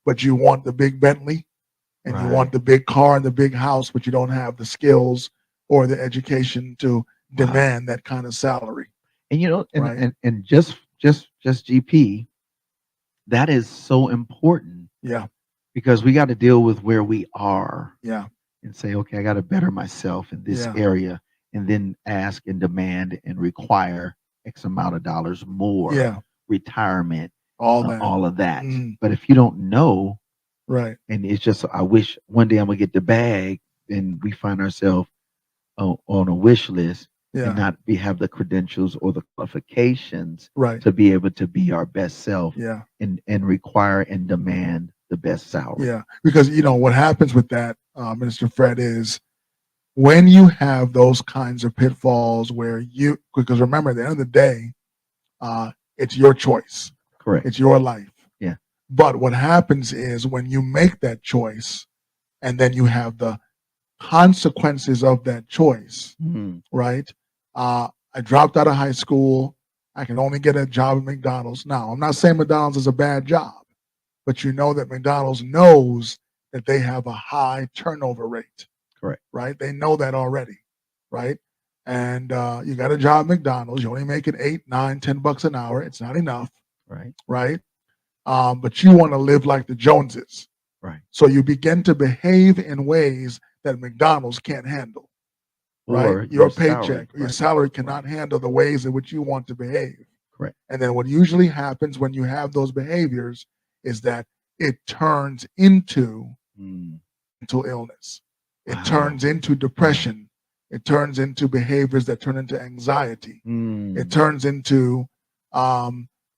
But you want the big Bentley and you want Right. the big car and the big house, but you don't have the skills or the education to demand that kind of salary. And you know, and Right. and just GP, that is so important Yeah. because we got to deal with where we are Yeah. and say, okay, I got to better myself in this Yeah. area, and then ask and demand and require X amount of dollars more, Yeah. retirement, All that. all of that. Mhm. But if you don't know, Right. and it's just, I wish one day I'm gonna get the bag, and we find ourselves on a wish list Yeah. and not have the credentials or the qualifications Right. to be able to be our best self Yeah. and require and demand the best salary. Yeah. Because, you know, what happens with that, Minister Fred, is when you have those kinds of pitfalls where you, because remember, at the end of the day, it's your choice. Correct. It's your life. Yeah. But what happens is when you make that choice and then you have the consequences of that choice, Mhm. right? I dropped out of high school. I can only get a job at McDonald's. Now, I'm not saying McDonald's is a bad job, but you know that McDonald's knows that they have a high turnover rate. Correct. Right? They know that already, right? And you got a job at McDonald's. You only make it $8, $9, $10 an hour. It's not enough, Right. right? But you want to live like the Joneses. Right. So you begin to behave in ways that McDonald's can't handle. Right? Or Your salary, paycheck, your right. salary cannot handle the ways in which you want to behave. Correct. And then what usually happens when you have those behaviors is that it turns into Mm. mental illness. It Wow. turns into depression. It turns into behaviors that turn into anxiety. Mm. It turns into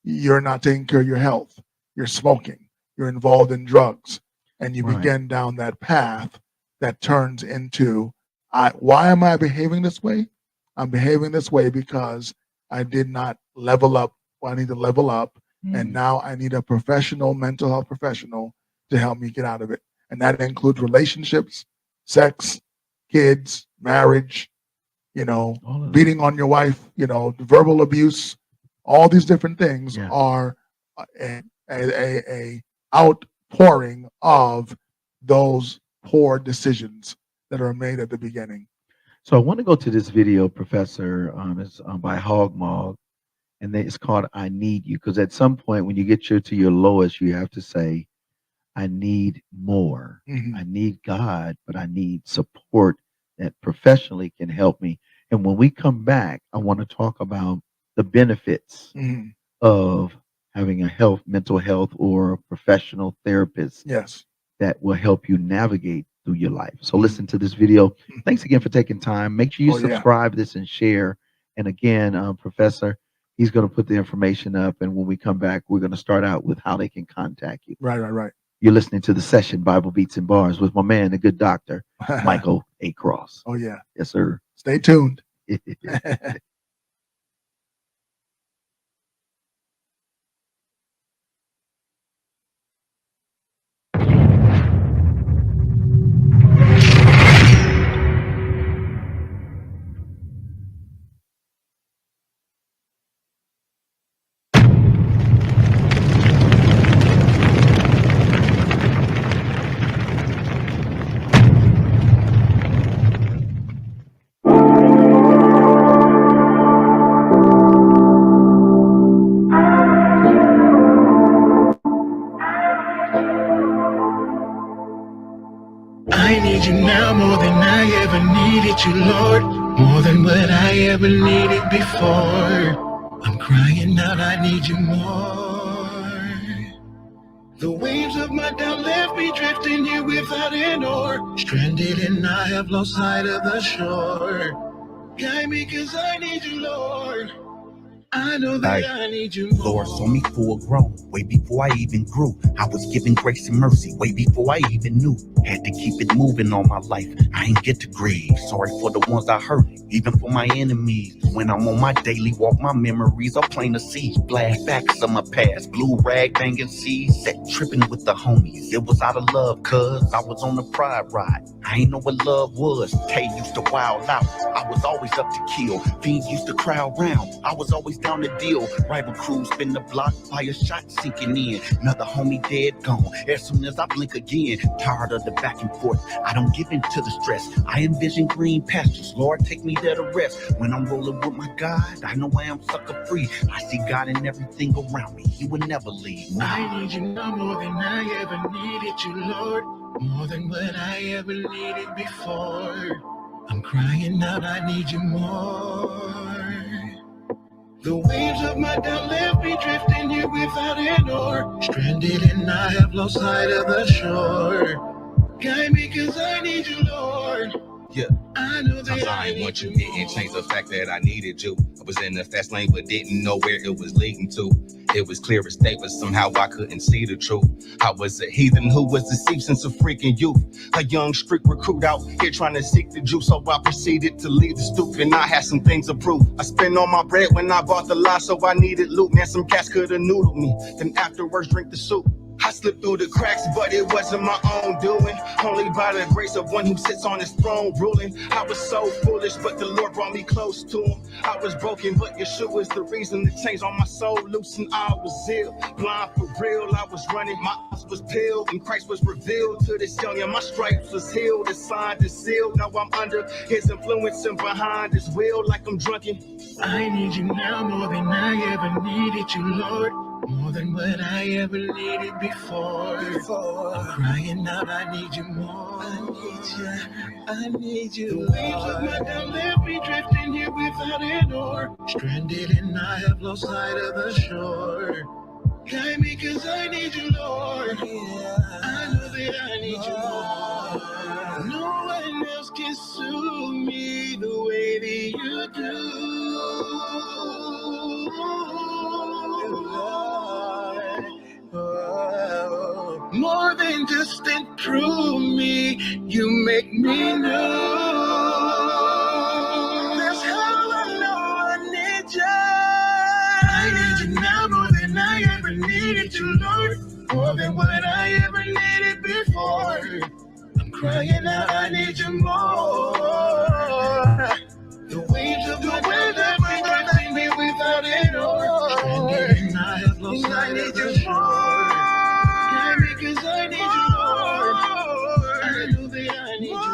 you're not taking care of your health. You're smoking. You're involved in drugs. And you Right. begin down that path that turns into, why am I behaving this way? I'm behaving this way because I did not level up. Well, I need to level up. And Mm. now I need a professional, mental health professional to help me get out of it. And that includes relationships, sex, kids, marriage, you know, All of that. beating on your wife, you know, verbal abuse. All these different things Yeah. are a outpouring of those poor decisions that are made at the beginning. So I want to go to this video, Professor. It's by Hogmog, and it's called "I Need You." Because at some point, when you get to your lowest, you have to say, "I need more. Mhm. I need God, but I need support that professionally can help me." And when we come back, I want to talk about the benefits Mhm. of having a mental health, or a professional therapist Yes. that will help you navigate through your life. So listen to this video. Thanks again for taking time. Make sure you Oh, yeah. subscribe this and share. And again, Professor, he's going to put the information up. And when we come back, we're going to start out with how they can contact you. Right. You're listening to the session, Bible Beats and Bars, with my man, the good doctor, Michael A. Cross. Oh, yeah. Yes, sir. Stay tuned. I need you now more than I ever needed you, Lord. More than what I ever needed before. I'm crying out, I need you more. The waves of my doubt left me drifting here without an oar. Stranded and I have lost sight of the shore. Guide me 'cause I need you, Lord. I know that I need you more. Lord saw me full grown, way before I even grew. I was given grace and mercy, way before I even knew. Had to keep it moving all my life, I ain't get to grieve. Sorry for the ones I hurt, even for my enemies. When I'm on my daily walk, my memories are plain to see. Flashbacks of my past, blue rag banging seas. Set tripping with the homies, it was out of love, cuz I was on the pride ride. I ain't know what love was, Tay used to wild out. I was always up to kill, fiends used to crowd round. I was always down to deal. Rival crews spin the block, fire shot sinking in. Another homie dead, gone. As soon as I blink again, tired of the back and forth, I don't give in to the stress. I envision green pastures, Lord, take me there to rest. When I'm rolling with my God, I know I am sucker free. I see God in everything around me, He would never leave. I need you now more than I ever needed you, Lord. More than what I ever needed before. I'm crying out, I need you more. The waves of my doubt left me drifting here without an oar. Stranded and I have lost sight of the shore. Guide me cause I need you, Lord. Yeah. I know that Sometimes I need once you you didn't change the fact that I needed you. I was in the fast lane but didn't know where it was leading to. It was clear as day, but somehow I couldn't see the truth. I was a heathen who was deceived since a freaking youth. A young street recruit out here trying to seek the juice. So I proceeded to leave the stoop and I had some things to prove. I spent all my bread when I bought the lie, so I needed loot. Man, some cats could have noodled me, then afterwards drink the soup. I slipped through the cracks, but it wasn't my own doing. Only by the grace of one who sits on his throne ruling. I was so foolish, but the Lord brought me close to him. I was broken, but Yeshua is the reason to change on my soul. Loose and I was ill, blind for real. I was running, my eyes was peeled, and Christ was revealed to this young, and my stripes was healed, it's signed and sealed. Now I'm under his influence and behind his will like I'm drunken. I need you now more than I ever needed you, Lord. More than what I ever needed before. I'm crying out, I need you more. I need you. The waves of my doubt left me drifting here without an oar. Stranded and I have lost sight of the shore. Guide me cause I need you, Lord. I know that I need you more. No one else can soothe me the way that you do. More than just improve me, you make me new. That's how I know I need you. I need you now more than I ever needed you, Lord. More than what I ever needed before. I'm crying out, I need you more. The waves of my life drifting me without an oar. Stranded and I have lost sight of the shore. Cause I need you, Lord. I know that I need you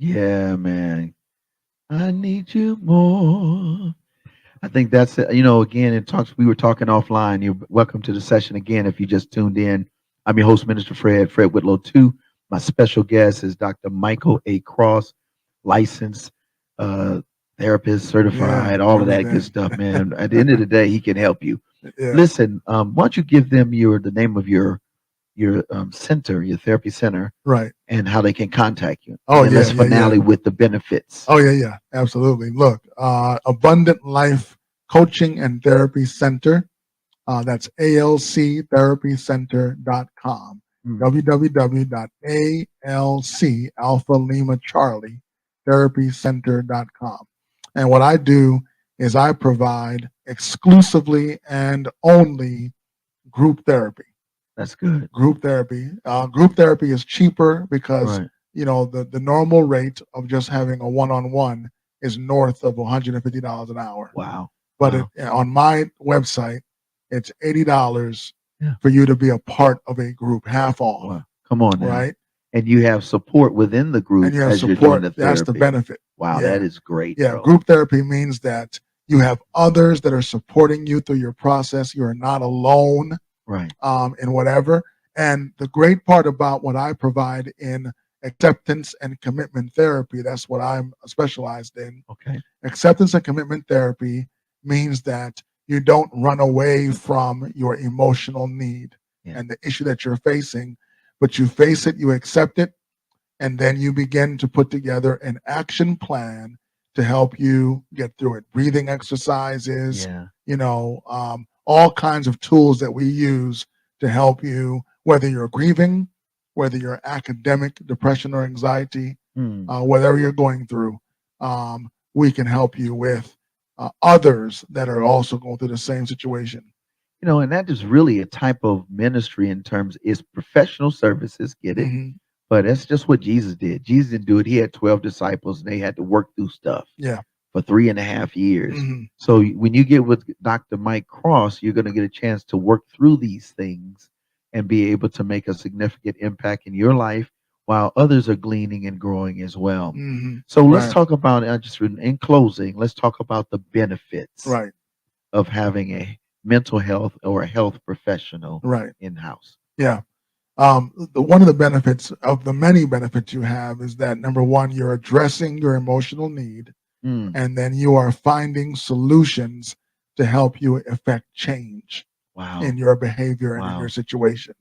Yeah, man. I need you more. I think that's it. You know, again, it talks. We were talking offline. You're welcome to the session again. If you just tuned in, I'm your host, Minister Fred Whitlow. Too. My special guest is Dr. Michael A. Cross, licensed therapist, certified, all of that good stuff, man. At the end of the day, he can help you. Yeah. Listen, why don't you give them the name of your center, your therapy center, Right. and how they can contact you. Oh, and yeah, let's yeah, finale yeah. with the benefits. Oh, yeah, absolutely. Look, Abundant Life Coaching and Therapy Center That's alctherapycenter.com. Mm. www.alc Alpha Lima Charlie therapycenter.com. And what I do is I provide exclusively and only group therapy. That's good. Group therapy. Group therapy is cheaper because Right. the normal rate of just having a one-on-one is north of $150 an hour. Wow. But Wow. on my website, it's $80 Yeah. for you to be a part of a group, half off. Wow. Come on now. Right? And you have support within the group And you have as you're doing support. the That's the therapy. benefit. Wow, Yeah. that is great. Yeah, bro. group therapy means that you have others that are supporting you through your process. You are not alone Right. in whatever. And the great part about what I provide in acceptance and commitment therapy, that's what I'm specialized in. Okay. Acceptance and commitment therapy means that you don't run away from your emotional need Yeah. and the issue that you're facing, but you face it, you accept it, and then you begin to put together an action plan to help you get through it. Breathing exercises, Yeah. all kinds of tools that we use to help you, whether you're grieving, whether you're academic, depression or anxiety, whatever you're going through, we can help you with others that are also going through the same situation. And that is really a type of ministry in terms is professional services, get it? Mhm. But that's just what Jesus did. Jesus didn't do it. He had 12 disciples and they had to work through stuff Yeah. for 3.5 years. Mhm. So when you get with Dr. Mike Cross, you're going to get a chance to work through these things and be able to make a significant impact in your life while others are gleaning and growing as well. Mhm. So let's Right. talk about, just in closing, let's talk about the benefits Right. of having a mental health or a health professional Right. in-house. Yeah. One of the benefits of the many benefits you have is that number one, you're addressing your emotional need, Mm. and then you are finding solutions to help you affect change Wow. in your behavior and in Wow. your situation.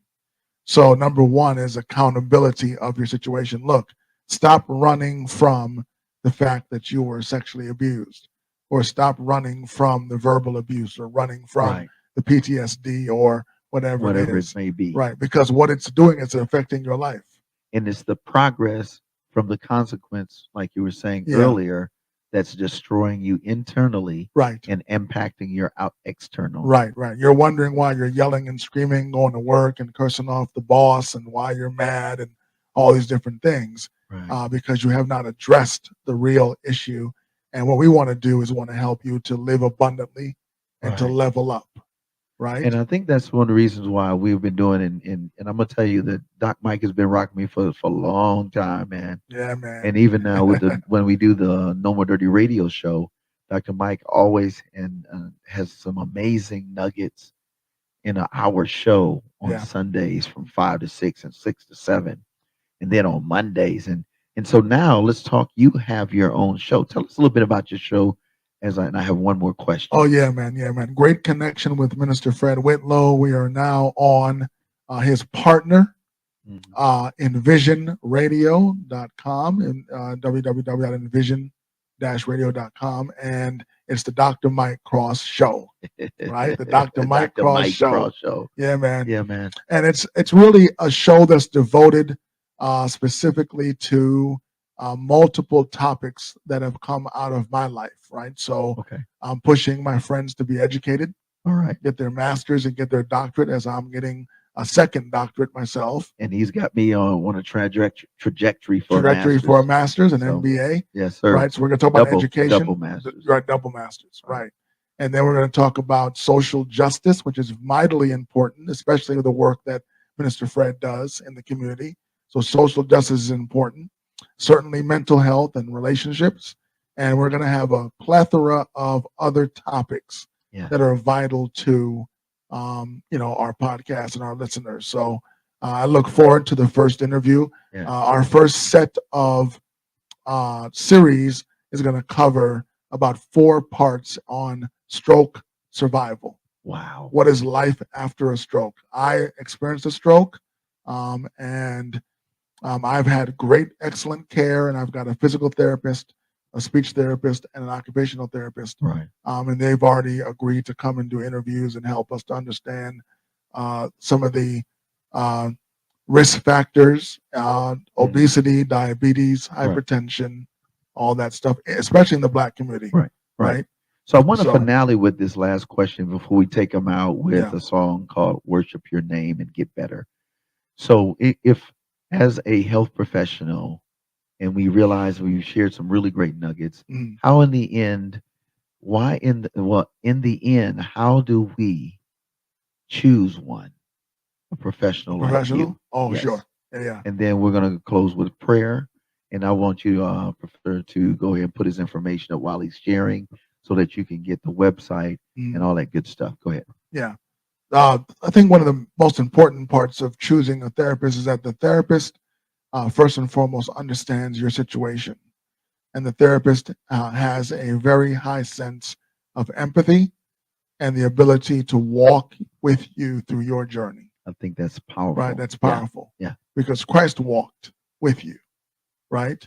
So number one is accountability of your situation. Look, stop running from the fact that you were sexually abused, or stop running from the verbal abuse, or running from Right. the PTSD or whatever it Whatever it is. may be. Right. Because what it's doing is affecting your life. And it's the progress from the consequence, like you were saying Yeah. earlier, that's destroying you internally Right. and impacting your out external. Right. Right. You're wondering why you're yelling and screaming, going to work and cursing off the boss, and why you're mad and all these different things, Right. because you have not addressed the real issue. And what we want to do is want to help you to live abundantly and to Right. level up. Right. And I think that's one of the reasons why we've been doing and I'm gonna tell you that Doc Mike has been rocking me for a long time, man. Yeah, man. And even now with when we do the No More Dirty Radio show, Dr. Mike always has some amazing nuggets in an hour show on Yeah. Sundays from 5 to 6 and 6 to 7, and then on Mondays. And so now let's talk. You have your own show. Tell us a little bit about your show. And I have one more question. Oh yeah, man. Yeah, man. Great connection with Minister Fred Whitlow. We are now on his partner, envisionradio.com and www.envision-radio.com, and it's the Dr. Mike Cross Show, right? The Dr. Mike Dr. Cross Mike Show. Cross Show. Yeah, man. Yeah, man. And it's really a show that's devoted specifically to multiple topics that have come out of my life, right? So Okay. I'm pushing my friends to be educated, All right. get their master's and get their doctorate, as I'm getting a second doctorate myself. And he's got me on a trajectory for a master's, an So, MBA. yes, sir. Right. So we're going to talk about Double- education. double masters. Right. Double masters. Right. And then we're going to talk about social justice, which is mightily important, especially with the work that Minister Fred does in the community. So social justice is important. Certainly mental health and relationships. And we're going to have a plethora of other topics Yeah. that are vital to our podcast and our listeners. So I look forward to the first interview. Yeah. Our first set of series is going to cover about 4 parts on stroke survival. Wow. What is life after a stroke? I experienced a stroke, and I've had great, excellent care, and I've got a physical therapist a speech therapist, and an occupational therapist. Right. And they've already agreed to come and do interviews and help us to understand some of the risk factors, obesity, diabetes, hypertension, all that stuff, especially in the Black community. Right. Right. So I want to So- finale with this last question before we take them out with Yeah. a song called "Worship Your Name and Get Better." So if, as a health professional, and we realize we've shared some really great nuggets, Mm. how in the end, in the end, how do we choose one, a professional like Professional? you? Oh, Yes. sure. Yeah. And then we're going to close with prayer. And I want you, Professor, to go ahead and put his information up while he's sharing so that you can get the website and all that good stuff. Go ahead. Yeah. I think one of the most important parts of choosing a therapist is that the therapist, first and foremost, understands your situation. And the therapist has a very high sense of empathy and the ability to walk with you through your journey. I think that's powerful. Right? That's Yeah. powerful. Yeah. Because Christ walked with you, right?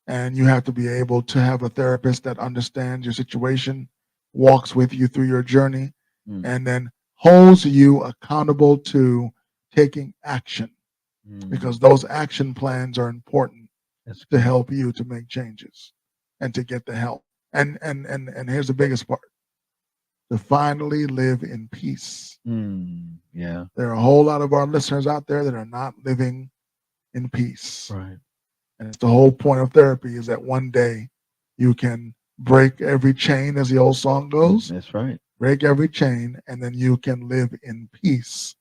And you have to be able to have a therapist that understands your situation, walks with you through your journey, and then holds you accountable to taking action, because those action plans are important to help you to make changes and to get the help. And here's the biggest part: to finally live in peace. Yeah. There are a whole lot of our listeners out there that are not living in peace. Right. And it's the whole point of therapy is that one day you can break every chain, as the old song goes. That's right. Break every chain, and then you can live in peace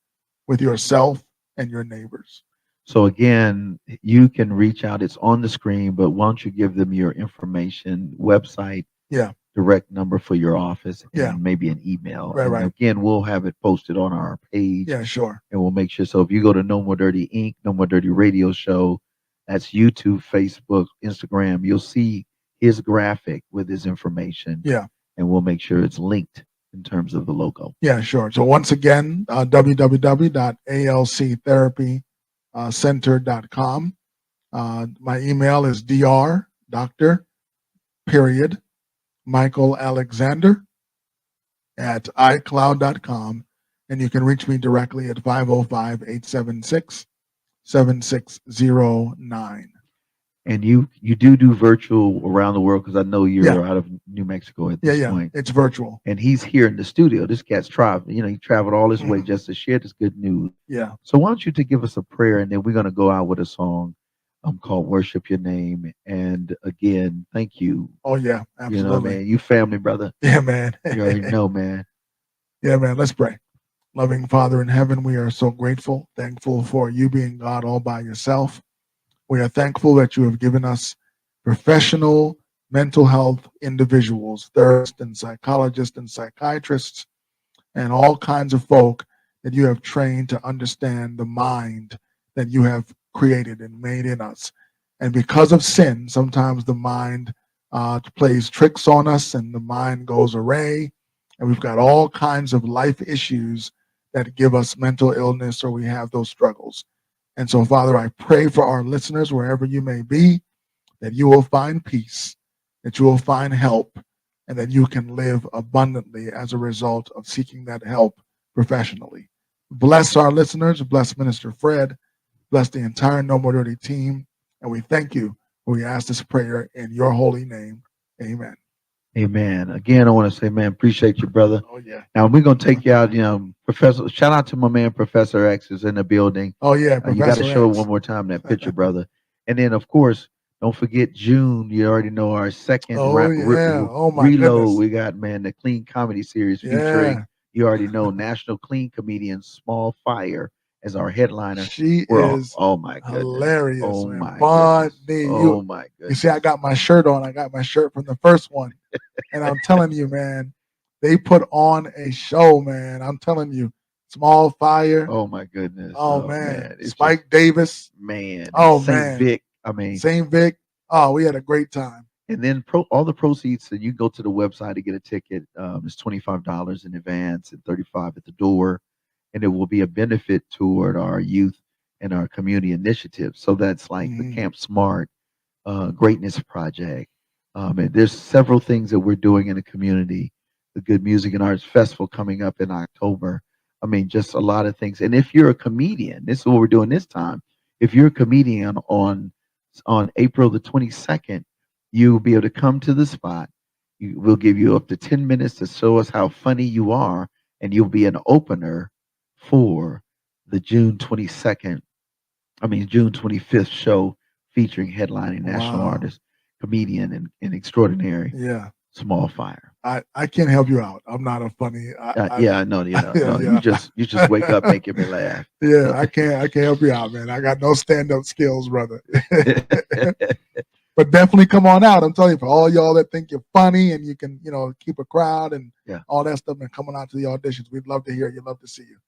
with yourself and your neighbors. So again, you can reach out. It's on the screen, but why don't you give them your information, website, Yeah. direct number for your office, and Yeah. maybe an email. Right, And right. again, we'll have it posted on our page. Yeah, sure. And we'll make sure. So if you go to No More Dirty Inc., No More Dirty Radio Show, that's YouTube, Facebook, Instagram, you'll see his graphic with his information. Yeah. And we'll make sure it's linked in terms of the logo. Yeah, sure. So once again, www.alctherapycenter.com. My email is doctor, Michael Alexander at iCloud.com. And you can reach me directly at 505-876-7609. And you do virtual around the world, because I know you're Yeah. out of New Mexico at this point. It's virtual. And he's here in the studio. This cat's traveled. He traveled all this way just to share this good news. Yeah. So why don't you to give us a prayer, and then we're going to go out with a song called "Worship Your Name." And again, thank you. Oh yeah, absolutely. Man, you family, brother. Yeah, man. You already know, man. Yeah, man. Let's pray. Loving Father in heaven, we are so grateful, thankful for you being God all by yourself. We are thankful that you have given us professional mental health individuals, therapists and psychologists and psychiatrists, and all kinds of folk that you have trained to understand the mind that you have created and made in us. And because of sin, sometimes the mind plays tricks on us and the mind goes array. And we've got all kinds of life issues that give us mental illness, or we have those struggles. And so, Father, I pray for our listeners, wherever you may be, that you will find peace, that you will find help, and that you can live abundantly as a result of seeking that help professionally. Bless our listeners, bless Minister Fred, bless the entire No More Dirty team, and we thank you. We ask this prayer in your holy name. Amen. Amen. Again, I want to say, man, appreciate you, brother. Oh, yeah. Now we're going to take you out, Professor. Shout out to my man, Professor X, is in the building. Oh, yeah. You got to Professor show it X. one more time, that picture, brother. And then, of course, don't forget June. You already know our second Oh, yeah. Oh, my reload. goodness. We got, man, the Clean Comedy Series Yeah. featuring, you already know, national clean comedian Small Fire as our headliner. She We're is oh my goodness. hilarious, Oh man. my Funny. goodness. Oh my You goodness. see, I got my shirt on. I got my shirt from the first one. And I'm telling you, man, they put on a show, man. I'm telling you. Small Fire. Oh my goodness. Oh, man. It's Spike just, Davis. man. Oh, Saint man. Vic. I mean, Saint Vic. Oh, we had a great time. and then all the proceeds, so you go to the website to get a ticket. It's $25 in advance and $35 at the door, and it will be a benefit toward our youth and our community initiatives. So that's like the Camp Smart Greatness Project, And there's several things that we're doing in the community. The Good Music and Arts Festival coming up in October. I mean, just a lot of things. And if you're a comedian, this is what we're doing this time. If you're a comedian on April the 22nd, you'll be able to come to the spot. We'll give you up to 10 minutes to show us how funny you are, and you'll be an opener for the June 25th show featuring headlining national Wow. artist, comedian, and extraordinary Yeah. Small Fire. I can't help you out. I'm not a funny. Yeah, I know. Yeah, No, yeah. you just wake up making me laugh. Yeah, I can't help you out, man. I got no stand-up skills, brother. But definitely come on out. I'm telling you, for all y'all that think you're funny and you can, keep a crowd and all that stuff, and coming out to the auditions, we'd love to hear you. Love to see you.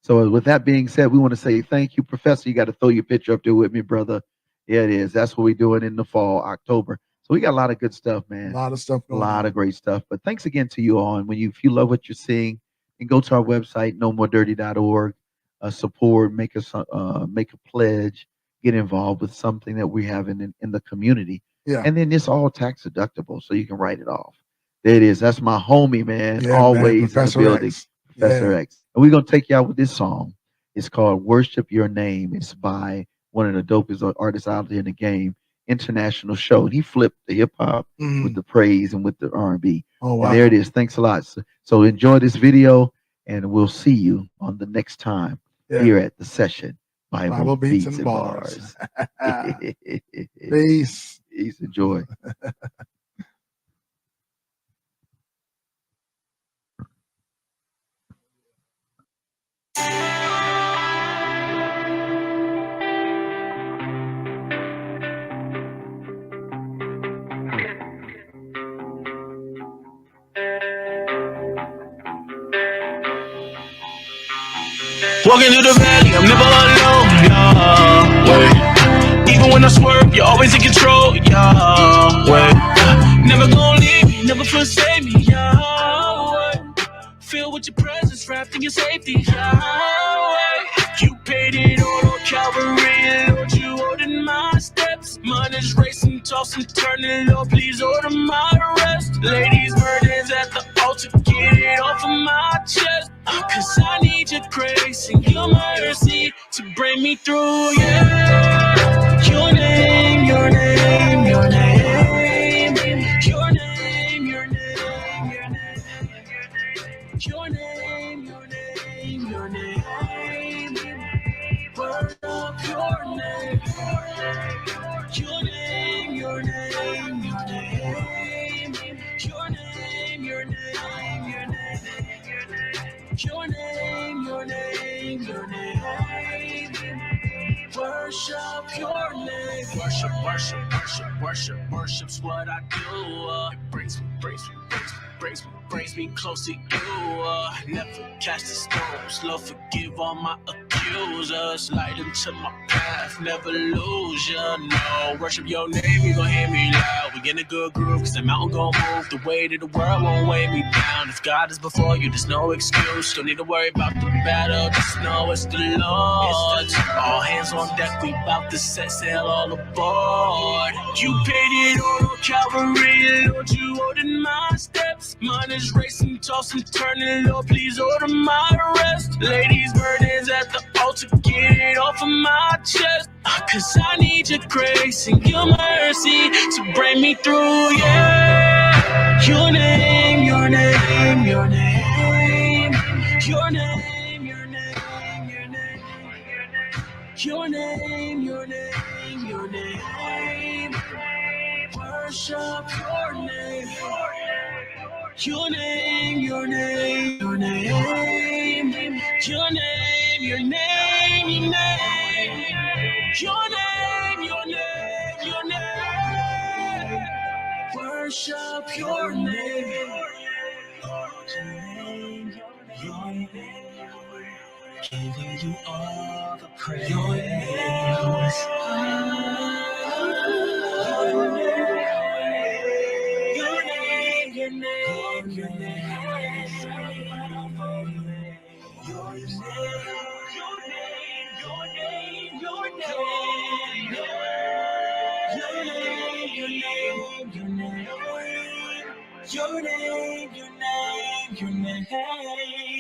So with that being said, we want to say thank you, Professor. You got to throw your picture up there with me, brother. Yeah, it is. That's what we're doing in the fall, October. So we got a lot of good stuff, man. A lot of stuff A lot of great stuff. But thanks again to you all. And if you love what you're seeing, and go to our website, nomoredirty.org, support, make a pledge, get involved with something that we have in the community. Yeah. And then it's all tax deductible, so you can write it off. There it is. That's my homie, man. Yeah, Always man, in the building. X. Professor X. And we're going to take you out with this song. It's called Worship Your Name. It's by one of the dopest artists out there in the game, International Show. And he flipped the hip hop with the praise and with the R&B. Oh, wow. And there it is. Thanks a lot. So enjoy this video, and we'll see you on the next time here at the session. Bible Beats and Bars. Peace. Peace. Enjoy. Walking through the valley, I'm never alone, Yahweh. Even when I swerve, you're always in control, Yahweh. Never gonna leave me, never forsake me, Yahweh. Filled with your presence, wrapped in your safety, Yahweh. You paid it all on Calvary, Lord, you holding my steps. Mine is racing, tossing, turning, Lord, please order my rest. Ladies' burdens at the altar, get it off of my chest. Cause I need your grace and your mercy to bring me through, yeah. Your name, your name, your name. Your name, your name, your name. Your name, your name, your name. Word of your name. Your name, your name, your name. Your name, your name, your name. Your name, your name, your name. Worship your name. Worship, worship, worship, worship, worship's what I do. It brings me close to you. Never cast a stone. Lord, forgive all my accusers. Light into my path, never lose ya. No, worship your name, you gon' hear me loud. We in a good groove, cause the mountain gon' move. The weight of the world won't weigh me down. If God is before you, there's no excuse. Don't need to worry about the battle, just know it's the Lord. All hands on deck, we bout to set sail all aboard. You paid it all on Calvary, Lord, you holding my steps. Mine is racing, tossing, turning, Lord, please order my rest. Ladies' burdens at the altar, get it off of my chest. Cause I need your grace and your mercy to bring me through, yeah. Your name, your name, your name. Your name, your name, your name. Your name, your name, your name. Worship your name. Your name, your name, your name. Your name, your name, your name. Your name, your name, your name. Worship your name. Your name, your name. Giving you all the praise. Your name. Your name, your name, your name. Your name, your name, your name. Your name, your name, your name, your name, your name, your name.